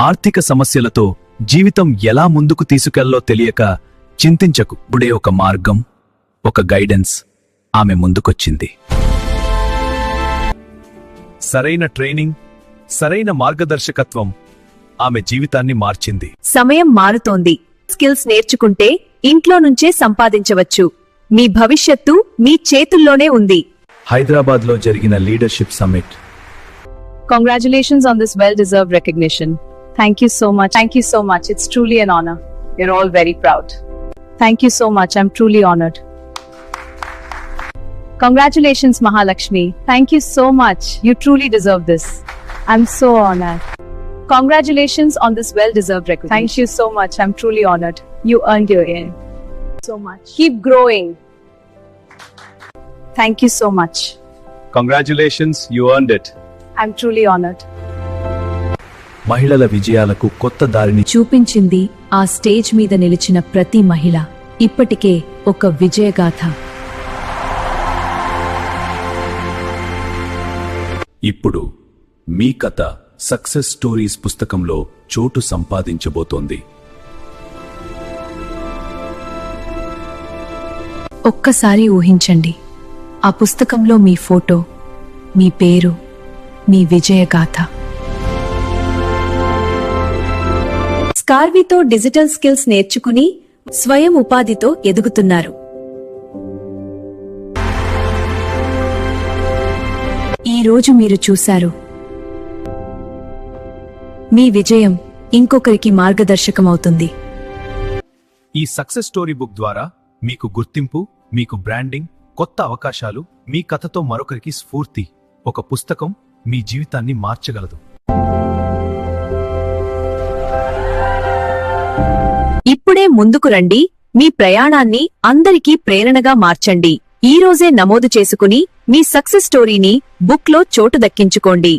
ఆర్థిక సమస్యలతో జీవితం ఎలా ముందుకు తీసుకెళ్లో తెలియక చింతించకు. ఇప్పుడే ఒక మార్గం, ఒక గైడెన్స్ ఆమె ముందుకొచ్చింది. సరైన ట్రైనింగ్, సరైన మార్గదర్శకత్వం ఆమె జీవితాన్ని మార్చింది. సమయం మారుతోంది. స్కిల్స్ నేర్చుకుంటే ఇంట్లో నుంచే సంపాదించవచ్చు. మీ భవిష్యత్తు మీ చేతుల్లోనే ఉంది. హైదరాబాద్లో జరిగిన leadership summit. Congratulations on this well-deserved recognition. Thank you so much. Thank you so much. It's truly an honor. You're all very proud. Thank you so much. I'm truly honored. Congratulations, Mahalakshmi. Thank you so much. You truly deserve this. I'm so honored. Congratulations on this well-deserved recognition. Thank you so much. I'm truly honored. You earned your ear. So much. Keep growing. Thank you so much. Congratulations, you earned it. I'm truly honored. మహిళల విజయాలకు కొత్త దారిని చూపించింది ఆ stage మీద నిలిచిన ప్రతి మహిళ. ఇప్పటికే ఒక విజయగాథ. ఇప్పుడు మీ కథ సక్సెస్ స్టోరీస్ పుస్తకంలో చోటు సంపాదించబోతోంది. ఒక్కసారి ఊహించండి, ఆ పుస్తకంలో మీ ఫోటో, మీ పేరు, మీ విజయగాథ. స్కార్వీతో డిజిటల్ స్కిల్స్ నేర్చుకుని స్వయం ఉపాధితో ఎదుగుతున్నారు. ఈ రోజు మీరు చూశారు, మీ విజయం ఇంకొకరికి మార్గదర్శకమవుతుంది. ఈ సక్సెస్ స్టోరీ బుక్ ద్వారా మీకు గుర్తింపు, మీకు బ్రాండింగ్, కొత్త అవకాశాలు, మీ కథతో మరొకరికి స్ఫూర్తి. ఒక పుస్తకం మీ జీవితాన్ని మార్చగలదు. ఇప్పుడే ముందుకు రండి. మీ ప్రయాణాన్ని అందరికీ ప్రేరణగా మార్చండి. ఈ రోజే నమోదు చేసుకుని మీ సక్సెస్ స్టోరీని బుక్లో చోటు దక్కించుకోండి.